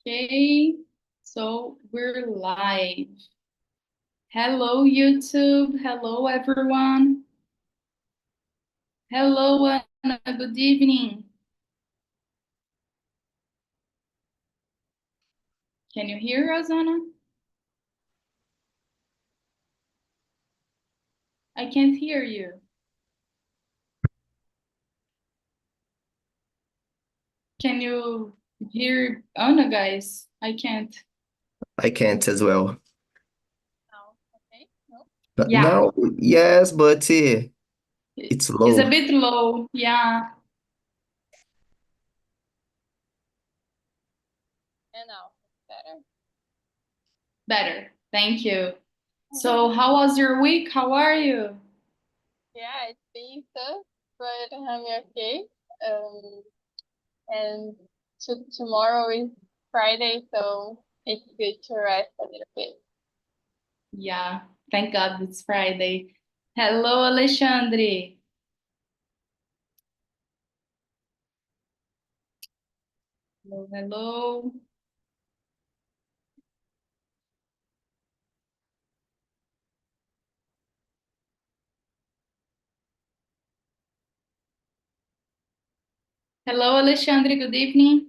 Okay, so we're live. Hello, YouTube. Hello, everyone. Hello, Anna. Good evening. Can you hear us, Anna? I can't hear you. Can you hear Anna, guys? I can't. I can't as well. Oh, okay. No. But Yeah, now, yes, but it's it's a low. bit low. Yeah. And now, better? Better. Thank you. So, how was your week? How are you? Yeah, it's been tough, but I'm okay. Um, and tomorrow is Friday, so it's good to rest a little bit. Yeah, thank God it's Friday. Hello, Alexandre. Hello, hello. Hello, Alexandre. Good evening.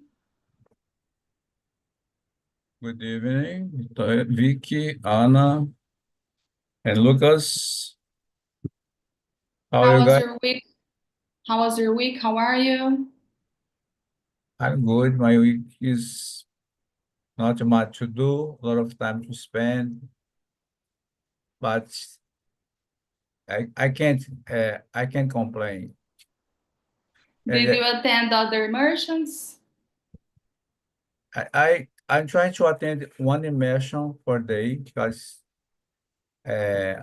Good evening, Vicky, Anna, and Lucas. How are How you was guys? your week? How was your week? How are you? I'm good. My week is not much to do, a lot of time to spend, but I can't complain. And Did you attend other immersions? I'm trying to attend one immersion per day because uh,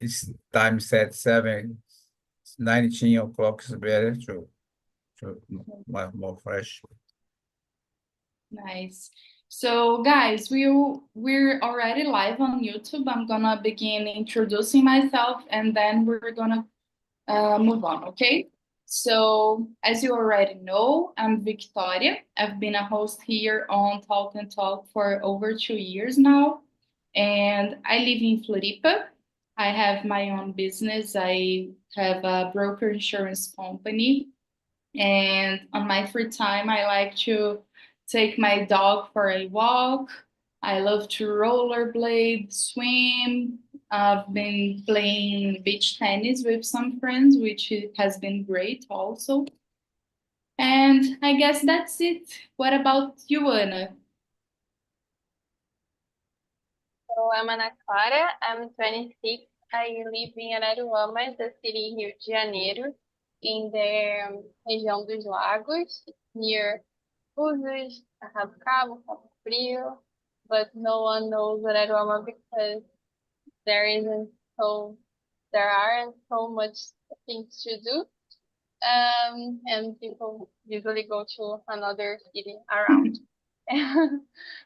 it's time set 19 o'clock is better to more fresh. Nice. So, guys, we're already live on YouTube. I'm gonna begin introducing myself, and then we're gonna move on, okay? So, as you already know, I'm Victoria. I've been a host here on Talk and Talk for over 2 years now, and I live in Floripa. I have my own business. I have a broker insurance company, and on my free time, I like to take my dog for a walk. I love to rollerblade, swim. I've been playing beach tennis with some friends, which has been great also. And I guess that's it. What about you, Anna? So I'm Ana Clara. I'm 26. I live in Araruama, the city Rio de Janeiro, in the região dos lagos, near Búzios, Arrado Cabo, Cabo Frio. But no one knows Araruama because there isn't so there aren't so much things to do. And people usually go to another city around.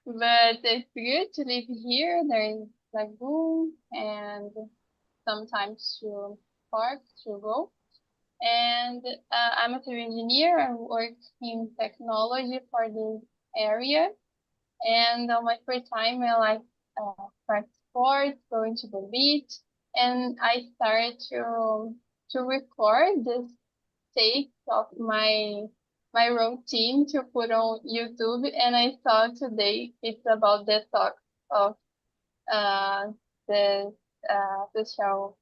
But it's good to live here. There is lagoon and sometimes to park to go. And I'm a civil engineer. I work in technology for this area. And on my free time, I like practice sports, going to the beach, and I started to record this takes of my routine to put on YouTube, and I saw today it's about detox of uh the social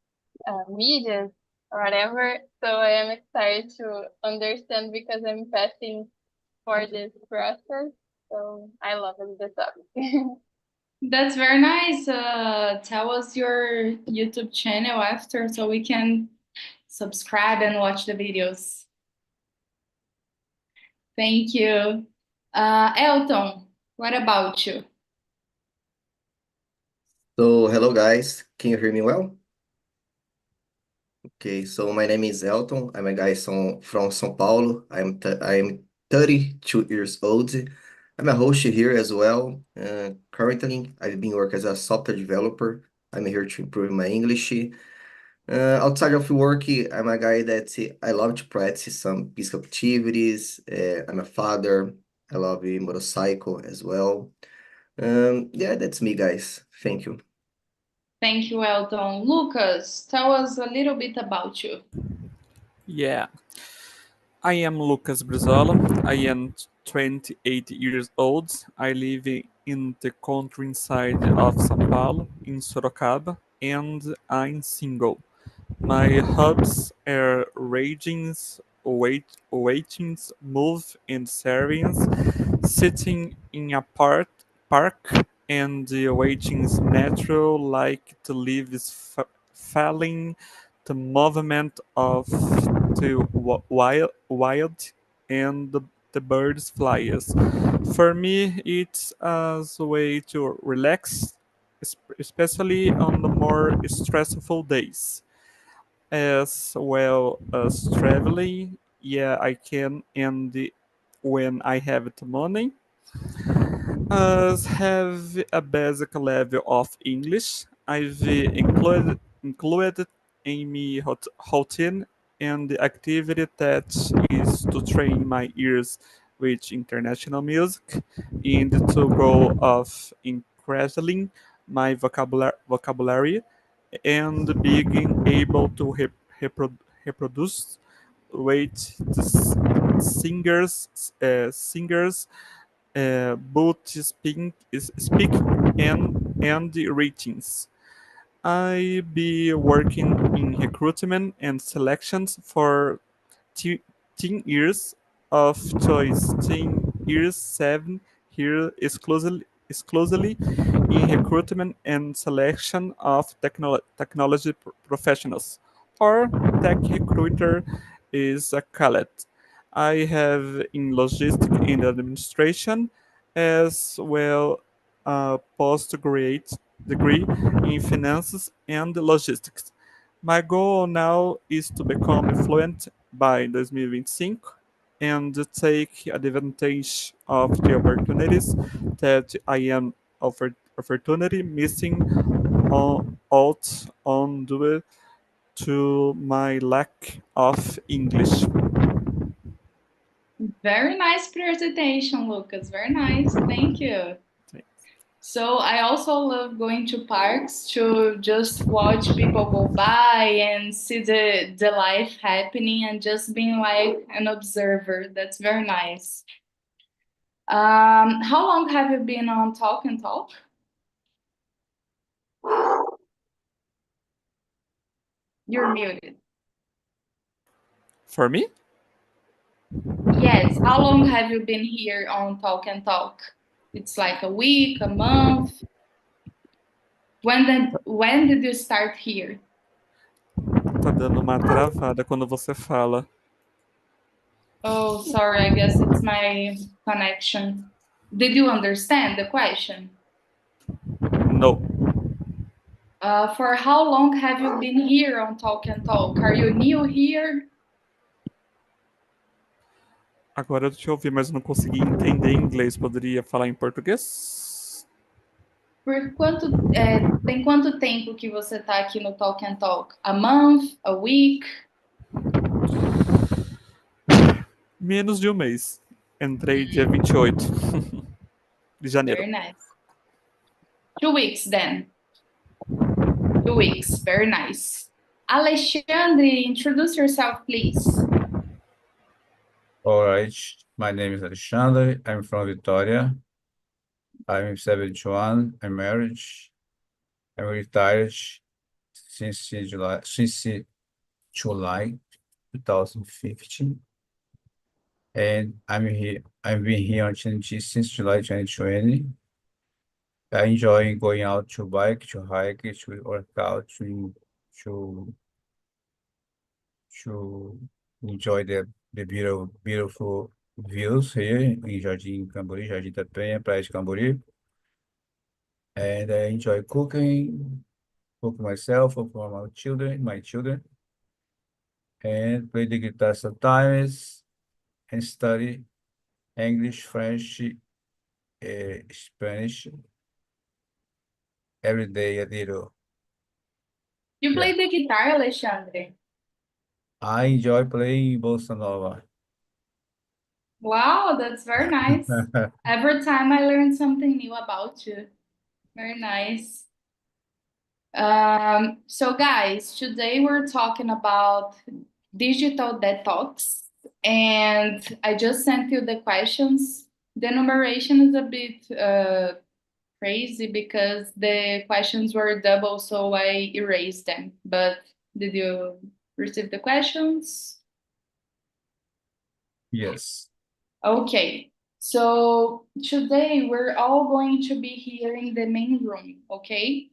media or whatever. So I am excited to understand because I'm passing for this process. So I love it, the topic. That's very nice. Tell us your YouTube channel after so we can subscribe and watch the videos. Thank you. Elton, what about you? So, hello guys. Can you hear me well? Okay, so my name is Elton. I'm a guy from São Paulo. I'm 32 years old. I'm a host here as well. Currently, I've been working as a software developer. I'm here to improve my English. Outside of work, I'm a guy that I love to practice some physical activities. I'm a father. I love motorcycle as well. Yeah, that's me, guys. Thank you. Thank you, Elton. Lucas, tell us a little bit about you. Yeah, I am Lucas Brizola. I am 28 years old. I live in the countryside of São Paulo, in Sorocaba, and I'm single. My hobbies are readings, waitings, move and servings, sitting in a park and waiting is natural, like the leaves falling, the movement of the wild and the birds flies. For me, it's as a way to relax, especially on the more stressful days, as well as traveling. Yeah, I can, and when I have the money, as have a basic level of English. I've included in my routine and the activity that is to train my ears with international music and to go of increasing my vocabulary and being able to reproduce with the singers both speak and ratings. I be working in recruitment and selections for 10 years of choice, 10 years, 7 here exclusively in recruitment and selection of technology professionals, or tech recruiter is a called. I have in logistics and administration, as well a postgraduate degree in finances and logistics. My goal now is to become fluent by 2025 and take advantage of the opportunities that I am opportunity missing out on due to my lack of English. Very nice presentation, Lucas. Very nice. Thank you. So I also love going to parks to just watch people go by and see the life happening and just being like an observer. That's very nice. How long have you been on Talk and Talk? You're muted. For me, Yes. How long have you been here on Talk and Talk? It's like a week, a month. When did you start here? tá dando uma travada quando você fala. Oh, sorry, I guess it's my connection. Did you understand the question? No. For how long have you been here on Talk and Talk? Are you new here? Agora eu te ouvi, mas não consegui entender em inglês. Poderia falar em português? Tem quanto tempo que você tá aqui no Talk and Talk? A month? A week? Menos de um mês. Entrei dia 28 de janeiro. Very nice. 2 weeks then. 2 weeks. Very nice. Alexandre, introduce yourself, please. All right, my name is Alexandre. I'm from Vitória. I'm 71. I'm married. I'm retired since July 2015. And I'm here. I've been here on TNT since July 2020. I enjoy going out to bike, to hike, to work out, to enjoy the beautiful views here in Jardim Cambori, Jardim da Penha, Praia de Cambori. And I enjoy cooking, cook myself, cook for my children, and play the guitar sometimes, and study English, French, Spanish every day a little. You Yeah. play the guitar, Alexandre? I enjoy playing bossa nova. Wow, that's very nice. Every time I learn something new about you. Very nice. So guys, today we're talking about digital detox, and I just sent you the questions. The numeration is a bit crazy because the questions were double, so I erased them. But did you receive the questions? Yes. Okay. So today we're all going to be here in the main room, okay?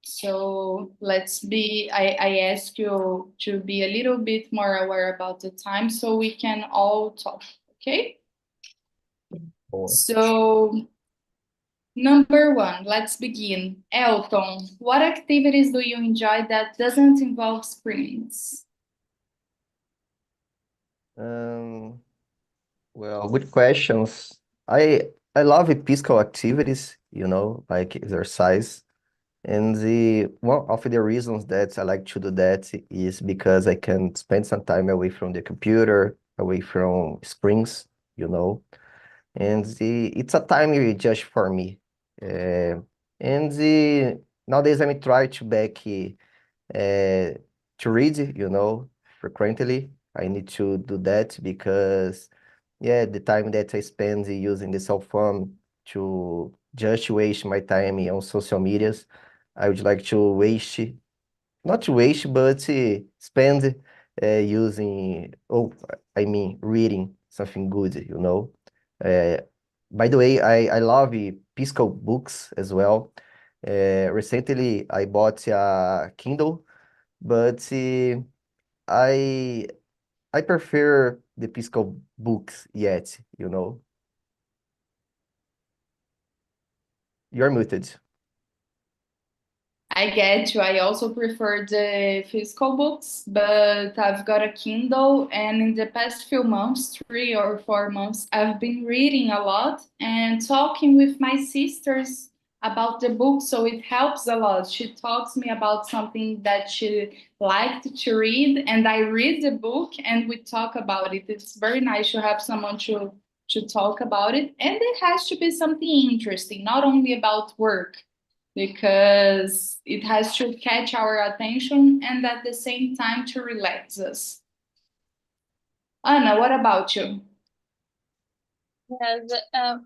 So I ask you to be a little bit more aware about the time so we can all talk, okay? Boy. So, number one, let's begin. Elton, what activities do you enjoy that doesn't involve screens? Um, well, good questions. I love physical activities, like exercise. And one of the reasons that I like to do that is because I can spend some time away from the computer, away from screens, you know. And it's a time just for me. And nowadays I'm trying to back to read, frequently. I need to do that because, yeah, the time that I spend using the cell phone to just waste my time on social medias, I would like to waste, not to waste, but spend using, oh, I mean, reading something good, Uh, by the way, I love physical books as well. Recently, I bought a Kindle, but I I prefer the physical books yet, You're muted. I get you. I also prefer the physical books, but I've got a Kindle, and in the past few months, 3 or 4 months, I've been reading a lot and talking with my sisters about the book, so it helps a lot. She talks me about something that she liked to read, and I read the book and we talk about it. It's very nice to have someone to talk about it, and it has to be something interesting, not only about work because it has to catch our attention and at the same time to relax us. Anna, what about you? Yes,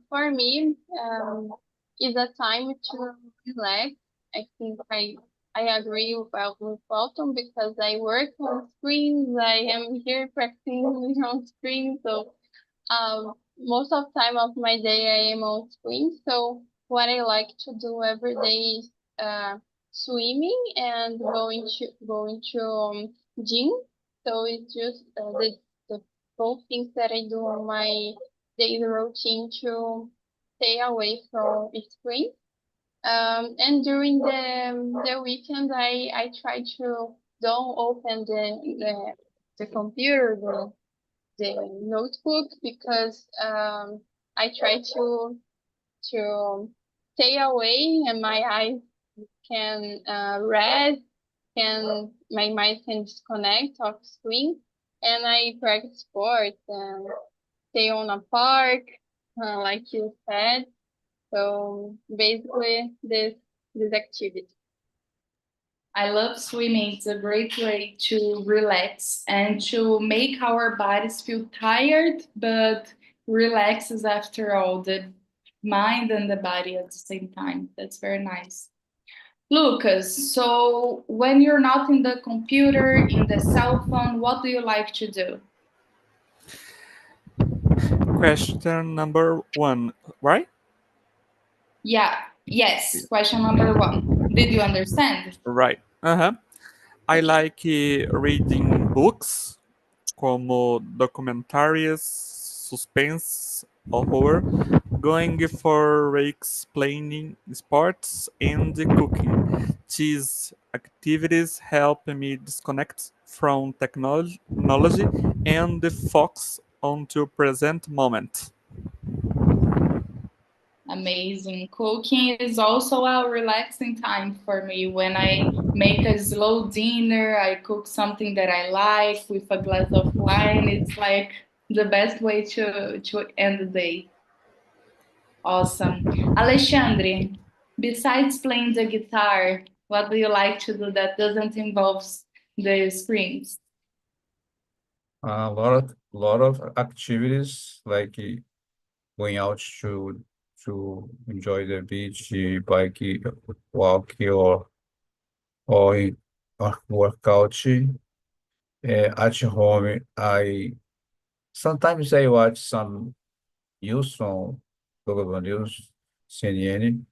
for me, it's a time to relax. I think I agree with Walton because I work on screens. I am here practicing on screens, so most of time of my day I am on screen. So what I like to do every day is swimming and going to gym. So it's just the both things that I do on my daily routine to stay away from screen. And during the weekend, I try to don't open the computer, the notebook because I try to stay away and my eyes can rest, can my mind can disconnect off screen, and I practice sports and stay on a park, like you said. So basically, this activity. I love swimming. It's a great way to relax and to make our bodies feel tired, but relaxes after all the mind and the body at the same time. That's very nice. Lucas, so when you're not in the computer, in the cell phone, what do you like to do? Question number one, right? Yeah, yes, question number one. Did you understand? Right. Uh-huh. I Okay. like reading books como documentarios, suspense, or horror, going for explaining sports and cooking. These activities help me disconnect from technology and focus on the present moment. Amazing. Cooking is also a relaxing time for me. When I make a slow dinner, I cook something that I like with a glass of wine. It's like the best way to end the day. Awesome. Alexandre, besides playing the guitar, what do you like to do that doesn't involve the screens? A lot of activities like going out to enjoy the beach, bike, walk, or, or workout. At home, I sometimes I watch some news from global news, CNN,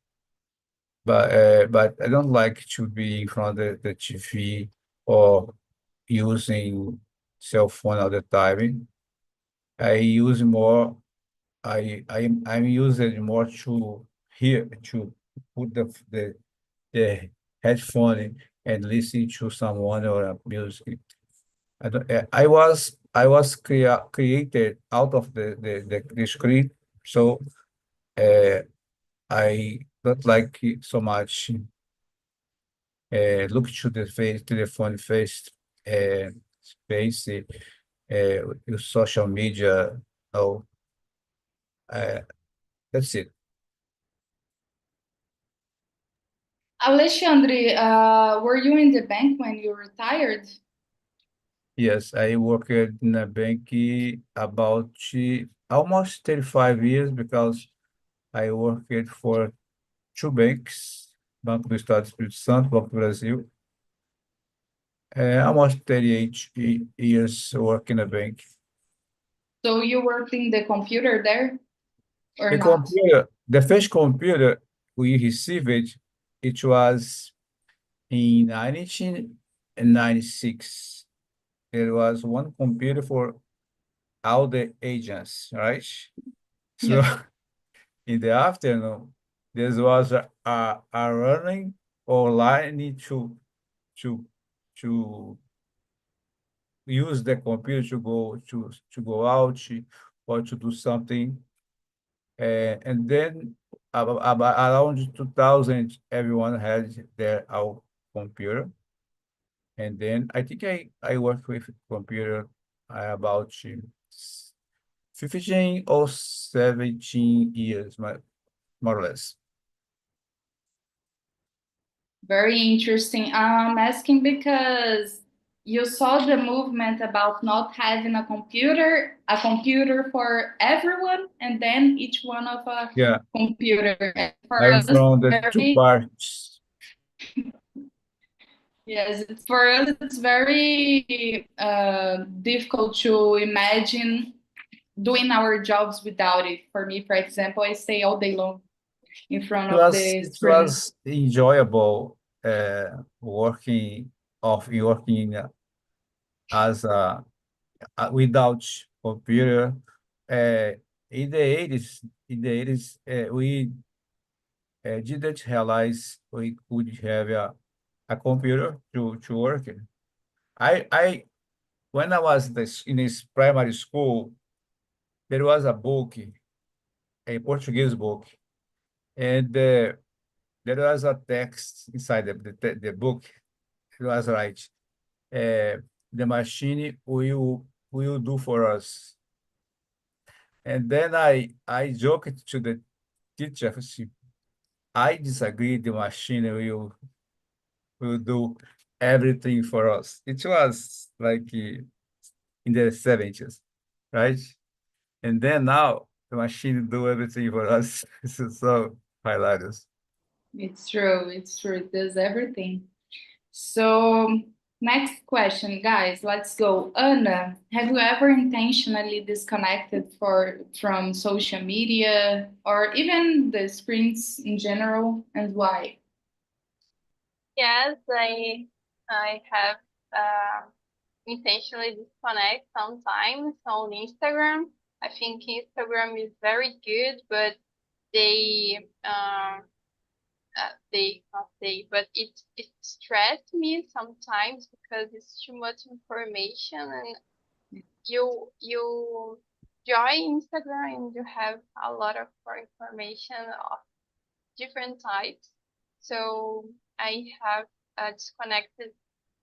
but I don't like to be in front of the TV or using cell phone all the time. I use more. I'm using more to hear to put the headphone and listen to someone or a music. I was created out of the screen, so uh, I don't like it so much. Look to the face, telephone face, space, social media. No, uh, that's it. Alexandre, were you in the bank when you retired? Yes, I worked in a bank about almost 35 years because I worked for two banks, Banco do Estado do Espírito Santo, Banco do Brasil. Almost 38 years working in a bank. So you worked in the computer there or The not? computer, the first computer we received, it was in 1996. There was one computer for all the agents, right? So Yeah. in the afternoon, there was a running or line to to use the computer to go out or to do something. And then around 2000, everyone had their own computer. And then I think I worked with computer about 15 or 17 years, more or less. Very interesting. I'm asking because you saw the movement about not having a computer for everyone, and then each one of a Yeah, computer. And for I'm us, from the two very parts. yes, for us it's very difficult to imagine doing our jobs without it. For me, for example, I stay all day long in front It of was the it screen. was enjoyable working as a without computer. Uh, in the 80s, we didn't realize we could have a computer to work. I when I was in this primary school, there was a book, a Portuguese book, and there was a text inside the book. It was right. The machine will do for us. And then I joked to the teacher. I disagree. The machine will do everything for us. It was like in the 70s, right? And then now the machine do everything for us. This is so hilarious. It's true. It's true. It does everything. So, next question, guys, let's go. Anna, have you ever intentionally disconnected from social media or even the screens in general, and why? Yes, I have intentionally disconnect sometimes on Instagram. I think Instagram is very good, but they they not they, but it stressed me sometimes because it's too much information, and you join Instagram and you have a lot of more information of different types. So I have disconnected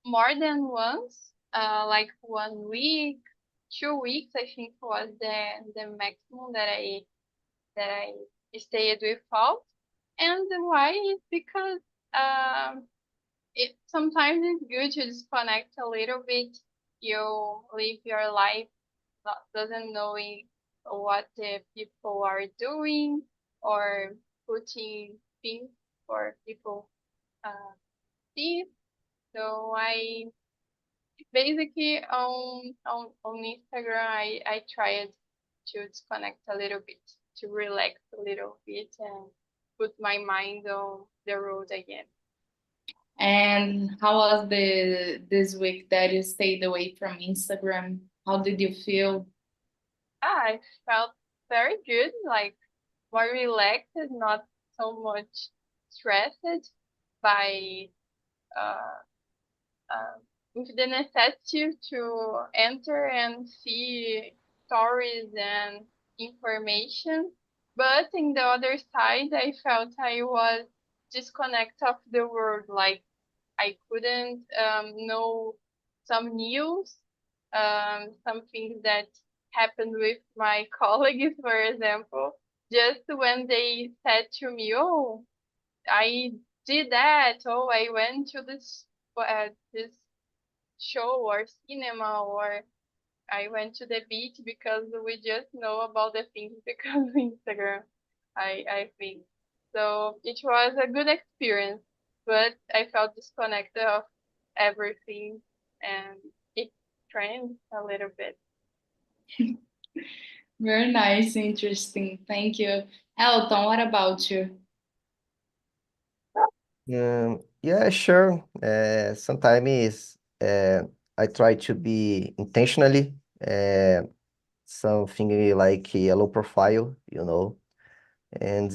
more than once, like 1 week 2 weeks, I think, was the maximum that I stayed without. And why is because sometimes it's good to disconnect a little bit. You live your life doesn't knowing what the people are doing or putting things for people see. So I basically on Instagram I tried to disconnect a little bit, to relax a little bit and put my mind on the road again. And how was this week that you stayed away from Instagram? How did you feel? I felt very good, like more relaxed, not so much stressed by uh, uh, with the necessity to enter and see stories and information. But in the other side, I felt I was disconnected of the world, like I couldn't know some news, some things that happened with my colleagues, for example, just when they said to me, "Oh, I did that," "Oh, I went to this show or cinema," or "I went to the beach," because we just know about the things because of Instagram, I think. So it was a good experience, but I felt disconnected of everything and it trends a little bit. Very nice, interesting. Thank you. Elton, what about you? Yeah, sure. Sometimes I try to be intentionally something like a low profile, and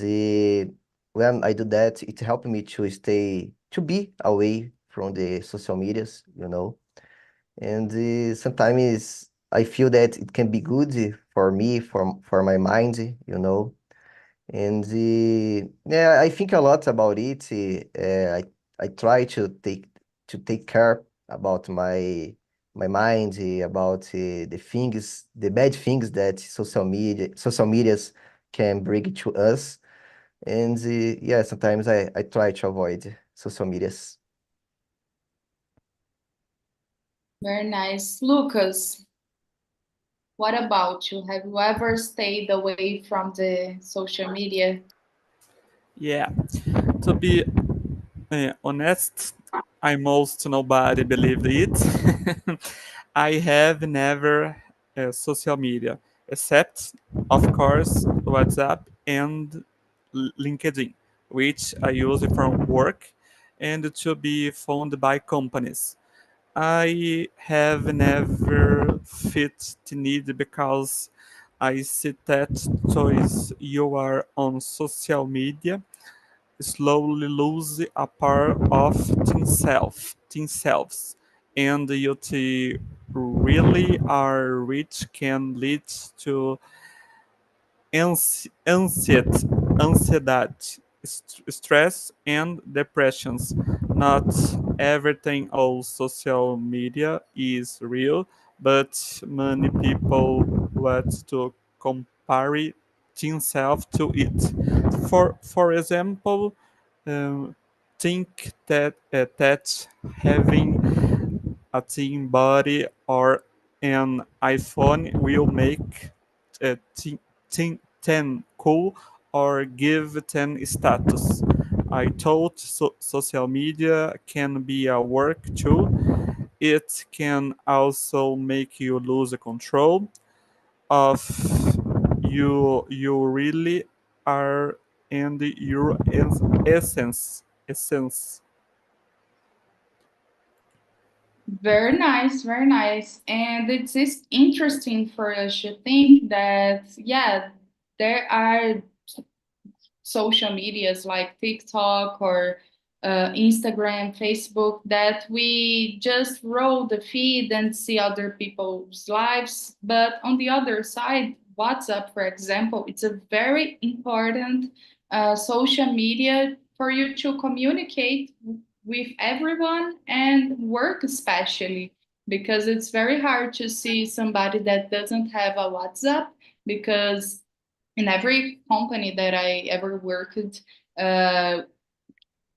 when I do that, it helps me to be away from the social medias. And sometimes I feel that it can be good for me, for my mind. And yeah, I think a lot about it. I try to take care about my mind, about the bad things that social medias can bring to us. And yeah, sometimes I try to avoid social medias. Very nice. Lucas, what about you? Have you ever stayed away from the social media? Yeah, to be honest, I most nobody believed it. I have never social media except, of course, WhatsApp and LinkedIn, which I use from work and to be found by companies. I have never fit the need because I see that choice you are on social media slowly lose a part of themselves, and you really are which can lead to anxiety, stress, and depressions. Not everything on social media is real, but many people want to compare themselves to it. For example, um, think that having a thin body or an iPhone will make a 10 cool or give 10 status. I thought social media can be a work tool. It can also make you lose control of you really are and your essence. Very nice, very nice. And it's just interesting for us to think that, yeah, there are social medias like TikTok or Instagram, Facebook, that we just roll the feed and see other people's lives. But on the other side, WhatsApp, for example, it's a very important social media for you to communicate with everyone and work, especially because it's very hard to see somebody that doesn't have a WhatsApp, because in every company that I ever worked, uh,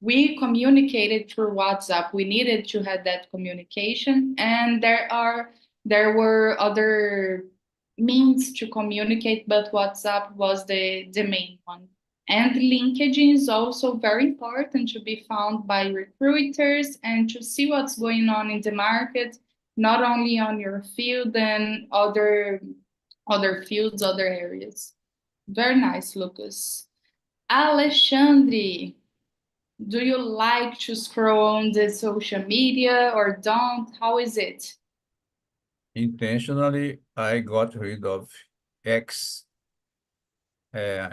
we communicated through WhatsApp. We needed to have that communication, and there were other means to communicate, but WhatsApp was the main one. And LinkedIn is also very important to be found by recruiters and to see what's going on in the market, not only on your field and other fields, other areas. Very nice, Lucas. Alexandre, do you like to scroll on the social media or don't? How is it? Intentionally, I got rid of X, uh,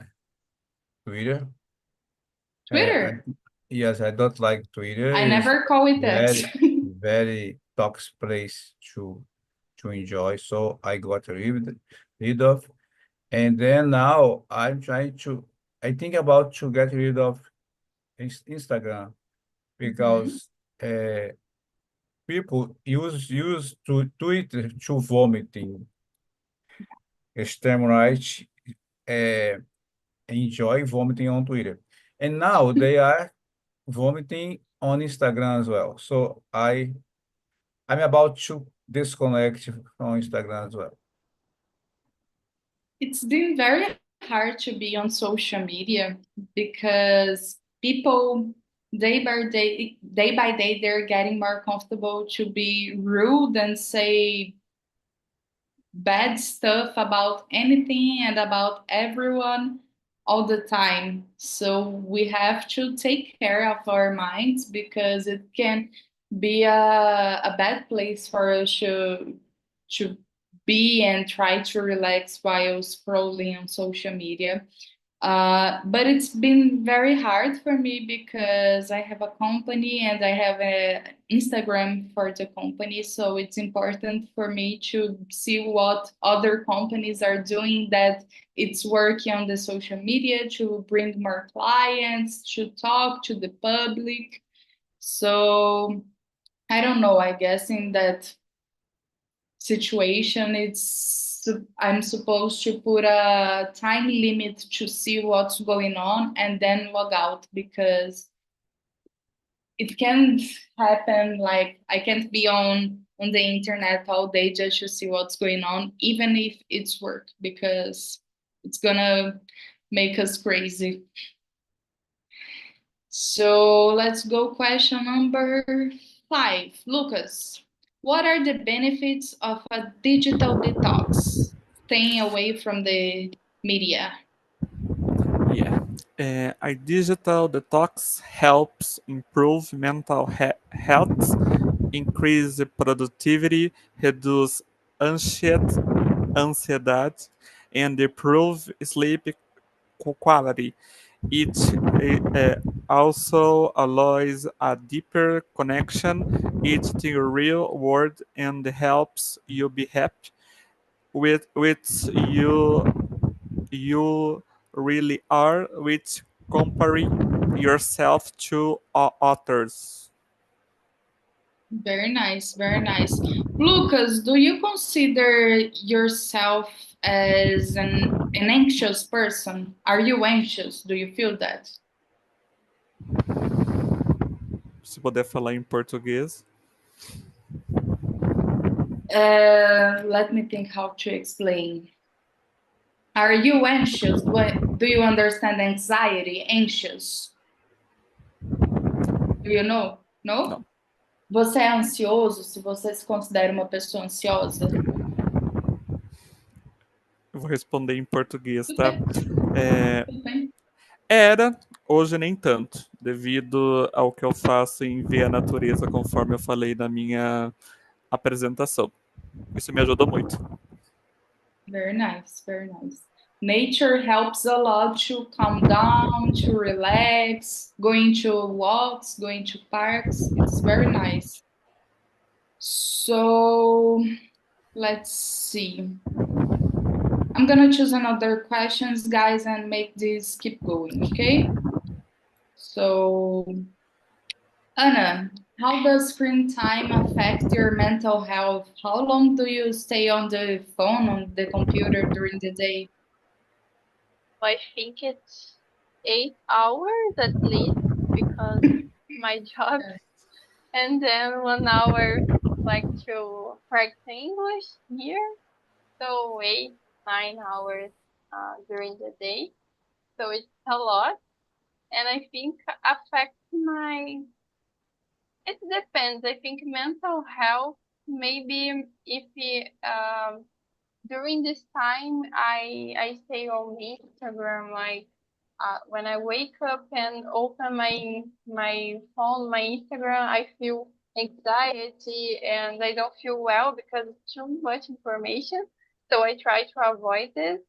Twitter. I, Twitter. yes, I don't like Twitter. I It's never call it X. very toxic place to enjoy. So I got rid of. And then now I'm trying to, I think about to get rid of Instagram Mhm. because people use to Twitter to vomiting, extreme right, uh, enjoy vomiting on Twitter, and now they are vomiting on Instagram as well. So I'm about to disconnect from Instagram as well. It's been very hard to be on social media because people day by day, they're getting more comfortable to be rude and say bad stuff about anything and about everyone all the time. So we have to take care of our minds because it can be a bad place for us to be and try to relax while scrolling on social media. But it's been very hard for me because I have a company and I have a Instagram for the company. So it's important for me to see what other companies are doing that it's working on the social media to bring more clients, to talk to the public. So I don't know, I guess in that situation, I'm supposed to put a time limit to see what's going on and then log out because it can happen like I can't be on the internet all day just to see what's going on, even if it's work, because it's gonna make us crazy. So let's go question number 5. Lucas, what are the benefits of a digital detox? Staying away from the media. Yeah. A digital detox helps improve mental health, increase productivity, reduce anxiety, and improve sleep quality. It also allows a deeper connection with the real world and helps you be happy with you really are with comparing yourself to others. Very nice, very nice. Lucas, do you consider yourself as an anxious person? Are you anxious? Do you feel that? Se puder falar em português. Let me think how to explain. Are you anxious? What do you understand anxiety? Anxious? Do you know? No? Não. Você é ansioso? Se você se considera uma pessoa ansiosa? Eu vou responder em português, Tudo tá? bem, É, tudo bem. era, hoje nem tanto, devido ao que eu faço em ver a natureza, conforme eu falei na minha apresentação. Isso me ajudou muito. Very nice, very nice. Nature helps a lot to calm down, to relax, going to walks, going to parks. It's very nice. So let's see. I'm gonna choose another questions, guys, and make this keep going, okay? So, Anna, how does screen time affect your mental health? How long do you stay on the phone, on the computer during the day? I think it's 8 hours at least because my job, Yeah. and then 1 hour like to practice English here. So 8, 9 hours during the day. So it's a lot, and I think affects my. It depends. I think mental health. Maybe if during this time I stay on Instagram, like when I wake up and open my phone, my Instagram, I feel anxiety and I don't feel well because it's too much information. So I try to avoid this.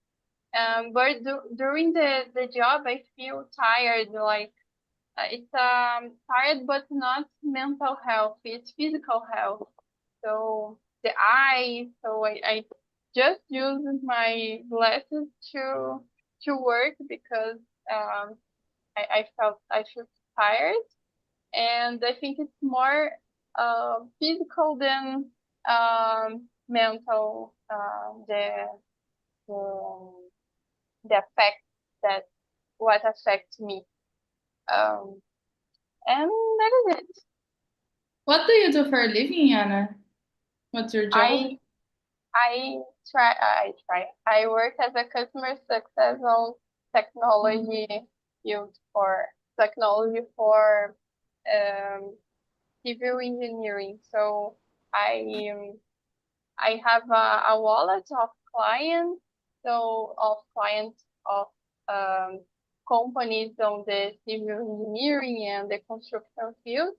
But during the job, I feel tired, like it's tired, but not mental health. It's physical health. So the eye. So I just use my glasses to work because um, I felt I feel tired, and I think it's more physical than mental. The the effect that what affects me. Um, and that is it. What do you do for a living, Anna? What's your job? I I work as a customer success on technology field for technology for um, civil engineering. So I um, I have a wallet of clients, so of clients of um, companies on the civil engineering and the construction field,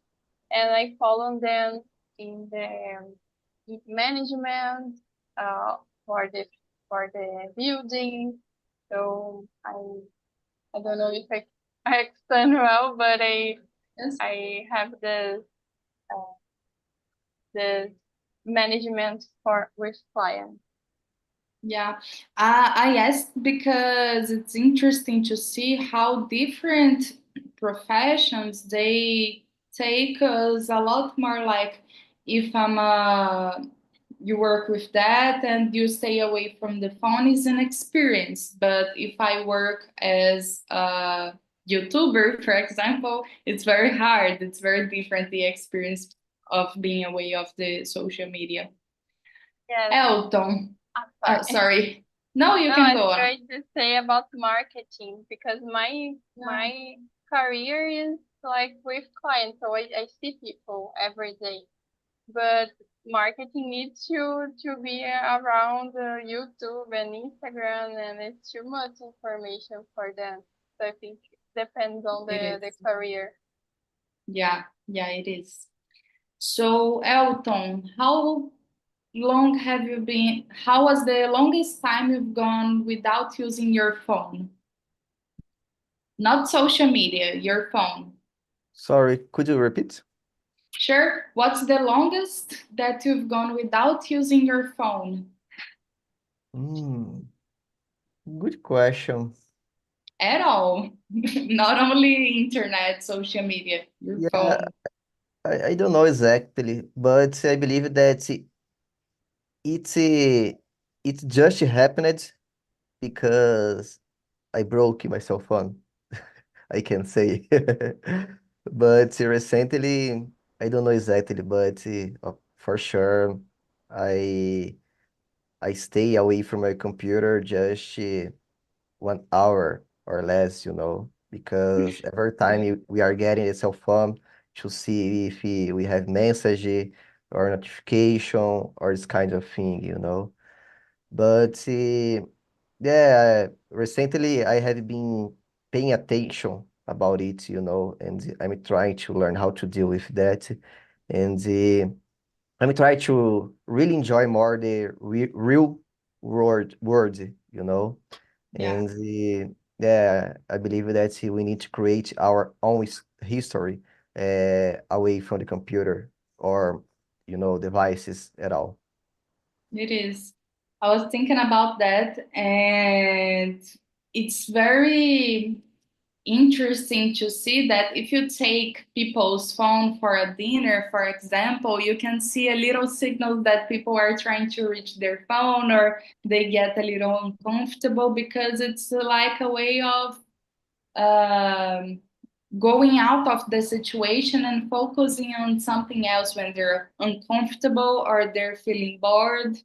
and I follow them in the management uh, for the building. So I don't know if I explain well, but Yes. I have uh, the management for with clients. Yeah, I asked because it's interesting to see how different professions they take us a lot more like if you work with that and you stay away from the phone is an experience. But if I work as a YouTuber, for example, it's very hard. It's very different the experience of being away of the social media. Yes, Elton. I'm Oh, sorry. sorry. No, you No, can I go on. tried to say about marketing because Yeah, my career is like with clients, so I see people every day. But marketing needs to be around YouTube and Instagram, and it's too much information for them. So I think it depends on it the is. career. Yeah, it is. So, Elton, how long have you been? How was the longest time you've gone without using your phone? Not social media, your phone. Sorry, could you repeat? Sure. What's the longest that you've gone without using your phone? Hmm, good question. At all. Not only internet, social media, your Yeah, phone. I don't know exactly, but I believe that it just happened because I broke my cell phone, I can say. But recently, I don't know exactly, but for sure, I I stay away from my computer just 1 hour or less, because every time Yeah, we are getting a cell phone to see if we have message or notification or this kind of thing. But yeah, recently I have been paying attention about it, and I'm trying to learn how to deal with that. And I'm trying to really enjoy more the real world. yeah, And yeah, I believe that we need to create our own history away from the computer or devices at all. it is. I was thinking about that, and it's very interesting to see that if you take people's phone for a dinner, for example, you can see a little signal that people are trying to reach their phone or they get a little uncomfortable because it's like a way of um, going out of the situation and focusing on something else when they're uncomfortable or they're feeling bored.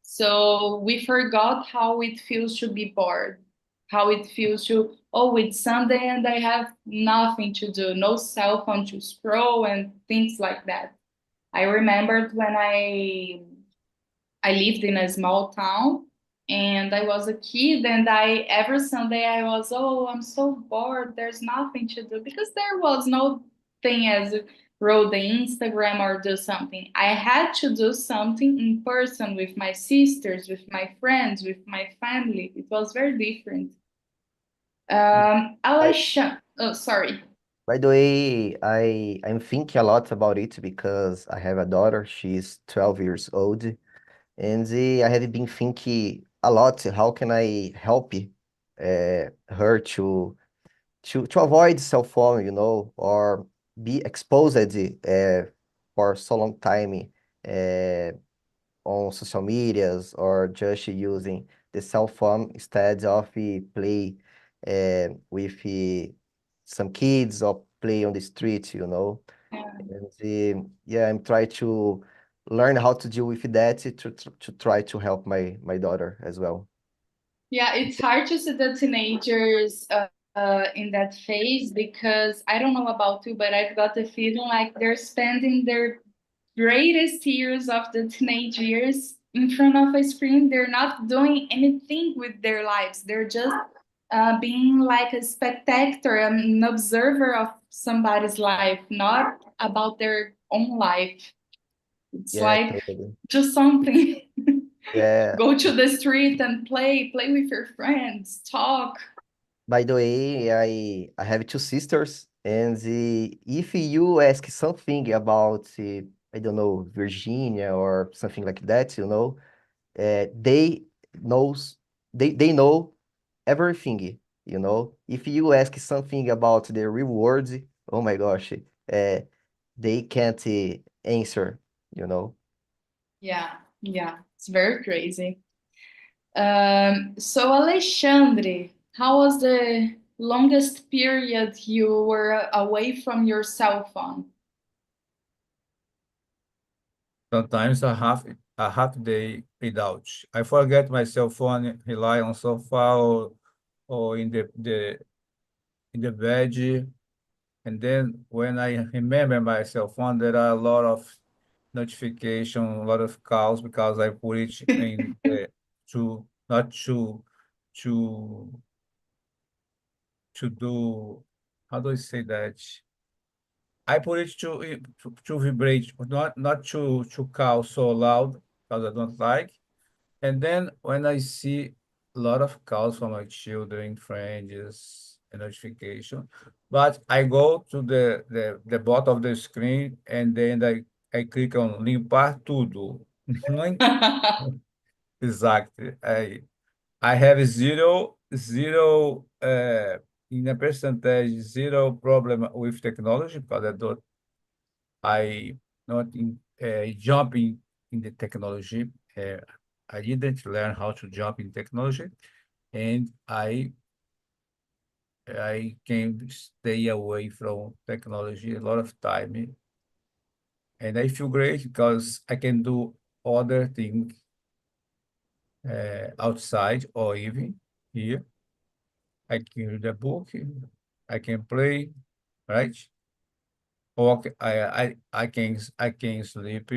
So we forgot how it feels to be bored, how it feels to, oh, it's Sunday and I have nothing to do, no cell phone to scroll and things like that. I remembered when I lived in a small town and I was a kid and I every Sunday I was, oh, I'm so bored, there's nothing to do because there was no thing as roll the Instagram or do something. I had to do something in person with my sisters, with my friends, with my family. It was very different. By, Alexandre, oh, sorry. by the way, I'm thinking a lot about it because I have a daughter. She's 12 years old, and I have been thinking a lot. How can I help her to avoid cell phone, or be exposed for so long time uh, on social medias or just using the cell phone instead of play with some kids or play on the street. And yeah, I'm trying to learn how to deal with that to try to help my daughter as well. Yeah, it's hard to see the teenagers in that phase because I don't know about you, but I've got the feeling like they're spending their greatest years of the teenage years in front of a screen. They're not doing anything with their lives. They're just being like a spectator, an observer of somebody's life, not about their own life. It's Yeah, like totally. just something. Yeah. Go to the street and play with your friends, talk. By the way, I have two sisters, and if you ask something about, I don't know, Virginia or something like that, they knows they know everything. If you ask something about the real world, oh my gosh, they can't answer, you know. Yeah, yeah, it's very crazy. So Alexandre, how was the longest period you were away from your cell phone? Sometimes a half day without. I forget my cell phone, rely on sofa or in the bed. And then when I remember my cell phone, there are a lot of notification, a lot of calls because I put it in to not to to do, how do I say that? I put it to vibrate, not to call so loud because I don't like. And then when I see a lot of calls from my children, friends, a notification, but I go to the bottom of the screen and then I click on limpar tudo. Não exactly. I have zero in a percentage, zero problem with technology because I not jumping in the technology. I didn't learn how to jump in technology, and I can stay away from technology a lot of time, and I feel great because I can do other things outside or even here. I can read a book, I can play, right? Or I can sleep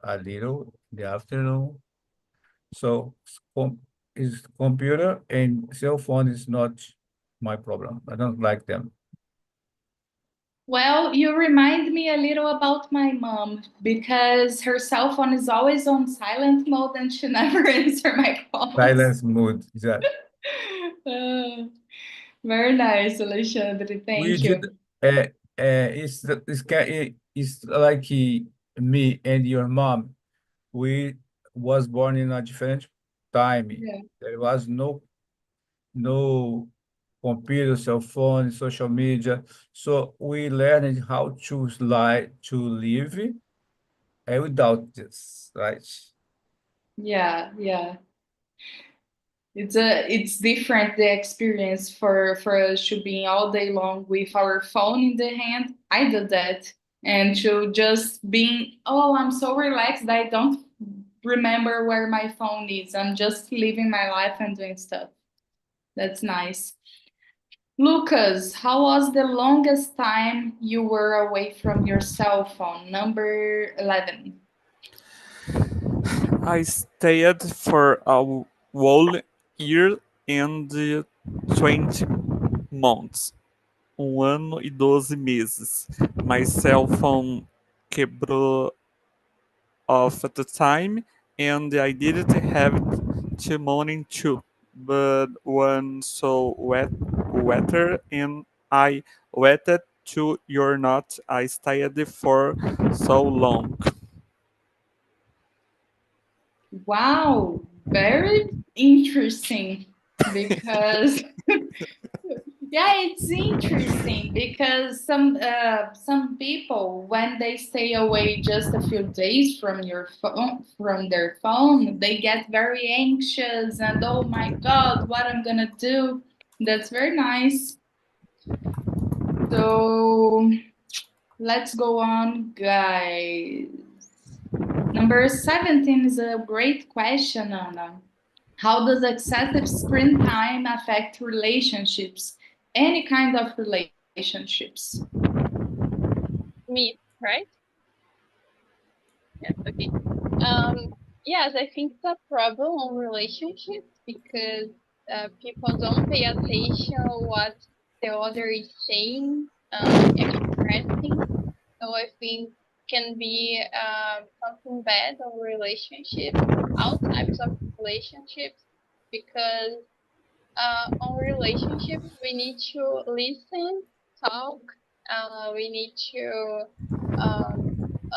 a little in the afternoon. So is computer and cell phone is not my problem. I don't like them. Well, you remind me a little about my mom because her cell phone is always on silent mode and she never answers my calls. Silence mood is that Uh, very nice, Alexandre. we Thank did. you. It's like me and your mom. We was born in a different time. Yeah. There was no computer, cell phone, social media. So we learned how to live without this, right? Yeah, yeah. It's different the experience for us to be all day long with our phone in the hand. I do that. And to just being, oh, I'm so relaxed that I don't remember where my phone is. I'm just living my life and doing stuff. That's nice. Lucas, how was the longest time you were away from your cell phone? Number 11. I stayed for a whole year and 20 months. 1 ano e 12 meses. My cell phone quebrou off at the time, and I didn't have to morning too. But when so wetter and I waited to your not I stayed for so long. Wow, very interesting because yeah, it's interesting because some people when they stay away just a few days from your phone from their phone, they get very anxious and oh my God, what I'm gonna do. That's very nice. So let's go on, guys. Number 17 is a great question, Anna. How does excessive screen time affect relationships? Any kind of relationships? Me, right? Yes, okay. Yes, I think it's a problem on relationships because people don't pay attention what the other is saying, expressing. So I think can be something bad on relationships, all types of relationships, because on relationships we need to listen, talk, we need to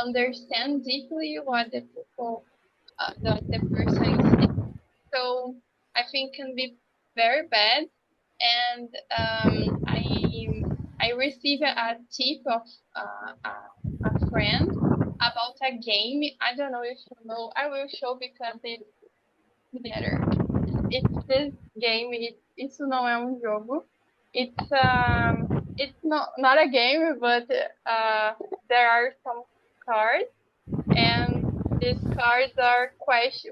understand deeply what the people, the person is saying. So I think can be very bad. And I received a tip of a friend about a game. I don't know if you know. I will show because it's better. It's this game. Isso não é um jogo. It's not a game, but there are some cards, and these cards are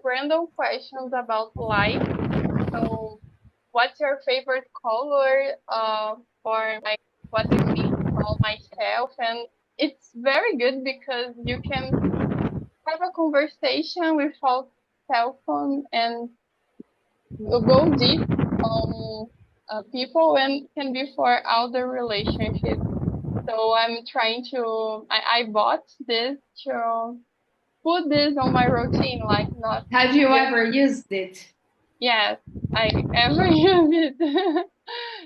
random questions about life. So, what's your favorite color? Or like, what do you think about myself? And it's very good because you can have a conversation without cell phone and go deep on people and can be for all the relationships. So I'm trying to. I bought this to put this on my routine, like not. Have you just- ever used it? Yes, I ever use it,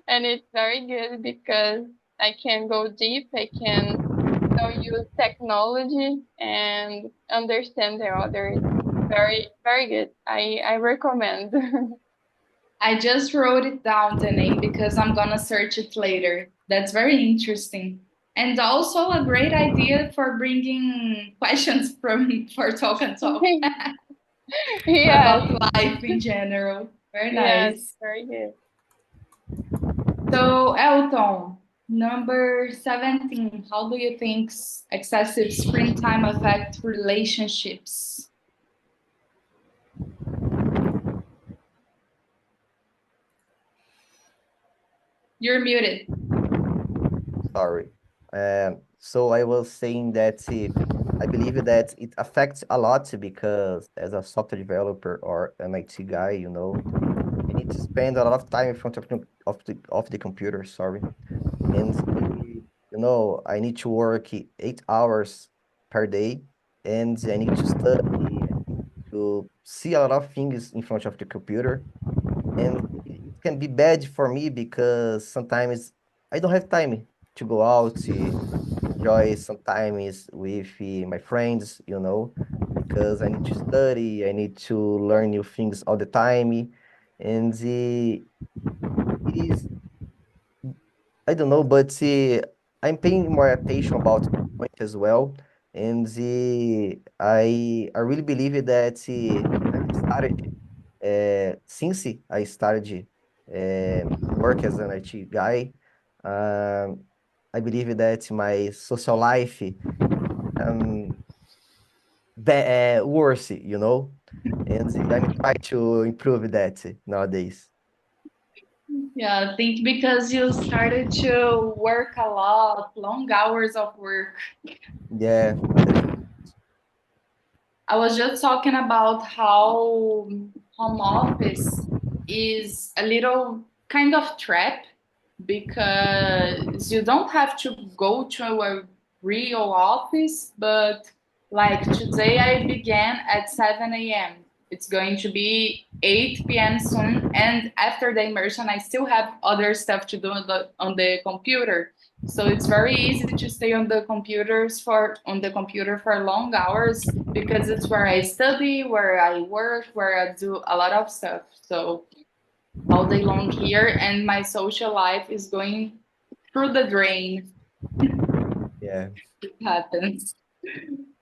and it's very good because I can go deep. I can use technology and understand the other. Very, very good. I recommend. I just wrote it down the name because I'm gonna search it later. That's very interesting. And also a great idea for bringing questions from for talk and talk Yes, about life in general. Very yes, nice. very good. So Elton, number 17, how do you think excessive screen time affect relationships? You're muted. Sorry. So I was saying that I believe that it affects a lot because as a software developer or an IT guy, I need to spend a lot of time in front of the computer, sorry. And I need to work 8 hours per day, and I need to study, I need to see a lot of things in front of the computer. And it can be bad for me because sometimes I don't have time to go out to enjoy sometimes with my friends, because I need to study, I need to learn new things all the time. And it is I don't know, but I'm paying more attention about the point as well, and I really believe that I started since I started work as an IT guy. Um, I believe that my social life um worse, and I'm trying to improve that nowadays. Yeah, I think because you started to work a lot, long hours of work. Yeah, that's I was just talking about how home office is a little kind of trap because you don't have to go to a real office, but like today I began at 7 a.m. It's going to be 8 p.m. soon, and after the immersion, I still have other stuff to do on the computer. So it's very easy to stay on the computer for long hours because it's where I study, where I work, where I do a lot of stuff. So all day long here, and my social life is going through the drain. yeah. It happens.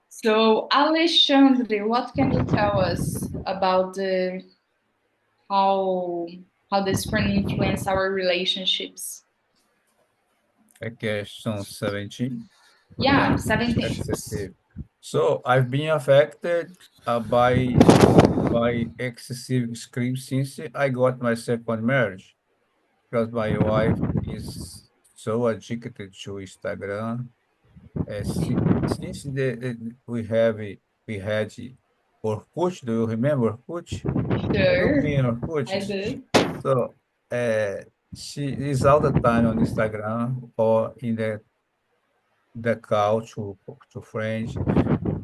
So, Alexandre, what can you tell us about the how how the screen influence our relationships? A question 17, Yeah, 17. excessive. So I've been affected by excessive screen since I got my second marriage because my wife is so addicted to Instagram. Since we had Orkut, do you remember Orkut? You Sure, been I Orkut? do. So uh, she is all the time on Instagram or in the call to friends.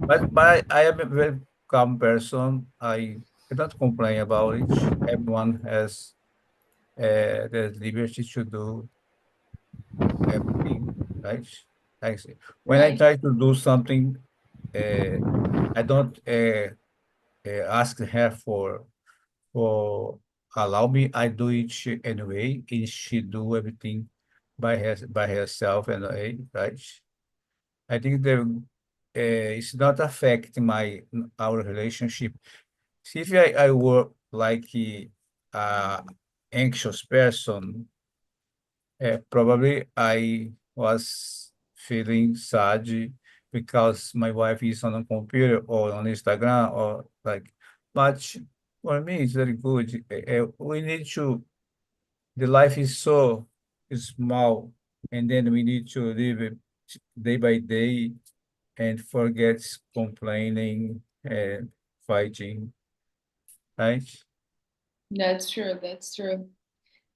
But I am a very calm person. I don't complain about it. Everyone has the liberty to do everything, right? I see. When I Right. try to do something, uh, I don't ask her for allow me. I do it anyway, and she do everything by herself anyway, right? I think it's not affecting our relationship. See, if I were like a anxious person, probably I was feeling sad because my wife is on a computer or on Instagram or like, but for me it's very good. We need to, the life is so small, and then we need to live it day by day and forget complaining and fighting, right? That's true. That's true.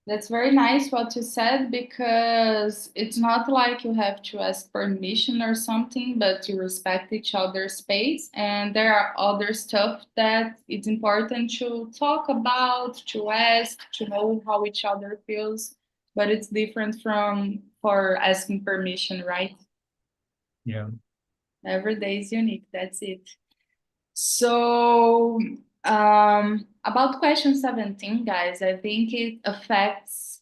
That's very nice what you said because it's not like you have to ask permission or something, but you respect each other's space. And there are other stuff that it's important to talk about, to ask, to know how each other feels. But it's different from for asking permission, right? Yeah. Every day is unique. That's it. So, about question 17, guys, I think it affects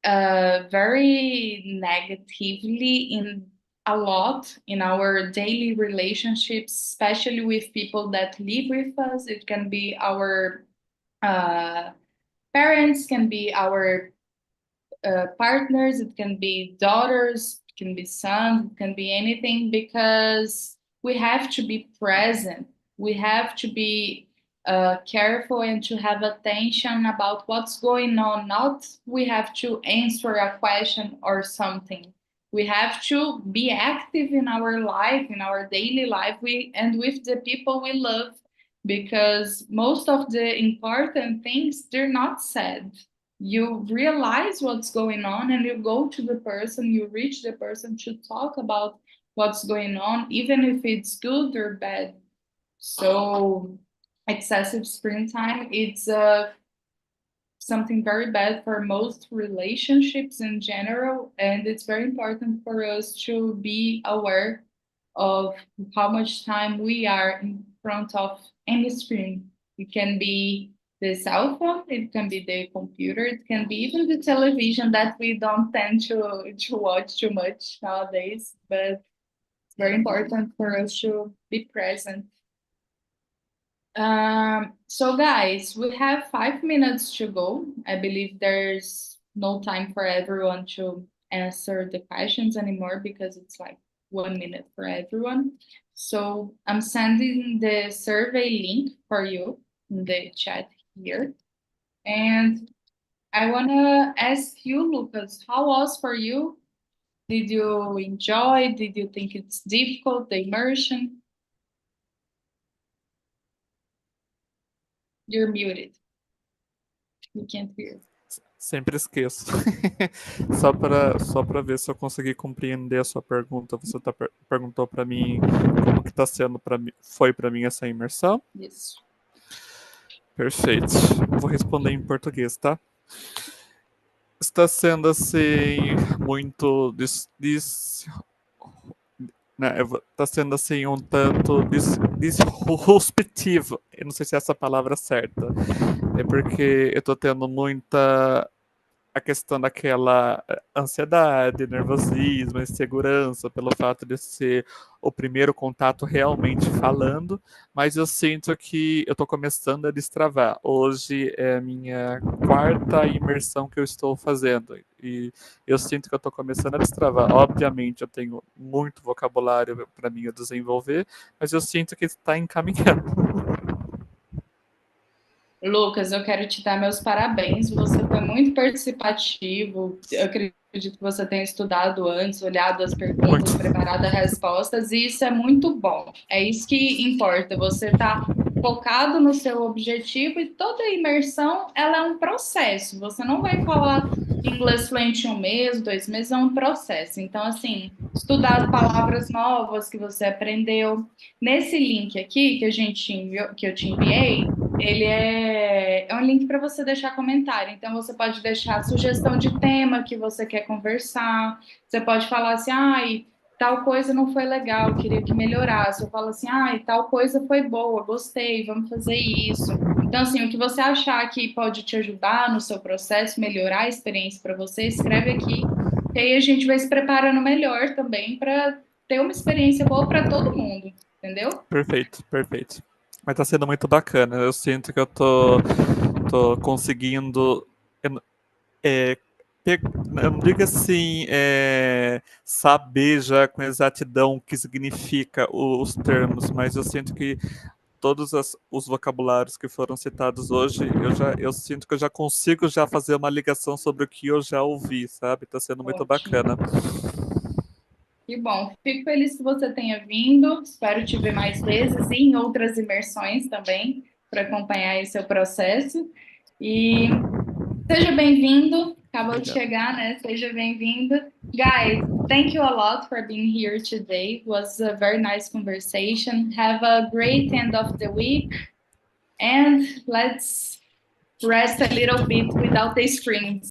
very negatively in a lot in our daily relationships, especially with people that live with us. It can be our uh, parents, can be our partners, it can be daughters, it can be sons, it can be anything because we have to be present. We have to be careful and to have attention about what's going on. Not we have to answer a question or something. We have to be active in our life, in our daily life, and with the people we love, because most of the important things they're not said. You realize what's going on and you go to the person, you reach the person to talk about what's going on, even if it's good or bad. So excessive screen time, it's something very bad for most relationships in general, and it's very important for us to be aware of how much time we are in front of any screen. It can be the cell phone, it can be the computer, it can be even the television that we don't tend to watch too much nowadays, but it's very important for us to be present. So guys, we have 5 minutes to go. I believe there's no time for everyone to answer the questions anymore because it's like 1 minute for everyone. So I'm sending the survey link for you in the chat here. And I want to ask you, Lucas, how was for you? Did you enjoy? Did you think it's difficult, the immersion? You're muted. We can't hear. Sempre esqueço. Só para ver se eu consegui compreender a sua pergunta. Você perguntou para mim como que tá sendo foi para mim essa imersão? Isso. Perfeito. Vou responder em português, tá? Está sendo assim muito né, tá sendo assim um tanto disruptivo. Eu não sei se é essa palavra certa. É porque eu tô tendo muita a questão daquela ansiedade, nervosismo, insegurança pelo fato de ser o primeiro contato realmente falando, mas eu sinto que eu estou começando a destravar. Hoje é a minha quarta imersão que eu estou fazendo e eu sinto que eu estou começando a destravar. Obviamente eu tenho muito vocabulário para mim desenvolver, mas eu sinto que está encaminhando. Lucas, eu quero te dar meus parabéns. Você foi muito participativo. Eu acredito que você tenha estudado antes, olhado as perguntas, Muito. preparado as respostas, e isso é muito bom. É isso que importa. Você está focado no seu objetivo e toda imersão, ela é um processo. Você não vai falar inglês fluente em 1 mês, 2 meses, é um processo. Então, assim, estudar as palavras novas que você aprendeu. Nesse link aqui que a gente enviou, que eu te enviei, ele é um link para você deixar comentário. Então, você pode deixar sugestão de tema que você quer conversar. Você pode falar assim, ai, tal coisa não foi legal, queria que melhorasse. Eu falo assim, ai, tal coisa foi boa, gostei, vamos fazer isso. Então, assim, o que você achar que pode te ajudar no seu processo, melhorar a experiência para você, escreve aqui. E aí a gente vai se preparando melhor também para ter uma experiência boa para todo mundo, entendeu? Perfeito, perfeito. Mas tá sendo muito bacana. Eu sinto que eu tô conseguindo. É, eu não digo assim, saber já com exatidão o que significa os termos, mas eu sinto que todos os vocabulários que foram citados hoje, eu sinto que eu já consigo já fazer uma ligação sobre o que eu já ouvi, sabe? Tá sendo muito Ótimo. bacana. Que bom, fico feliz que você tenha vindo. Espero te ver mais vezes e em outras imersões também para acompanhar esse seu processo. E seja bem-vindo. Acabou de Obrigado. chegar, né? Seja bem-vindo. Guys, thank you a lot for being here today. It was a very nice conversation. Have a great end of the week. And let's rest a little bit without the screens.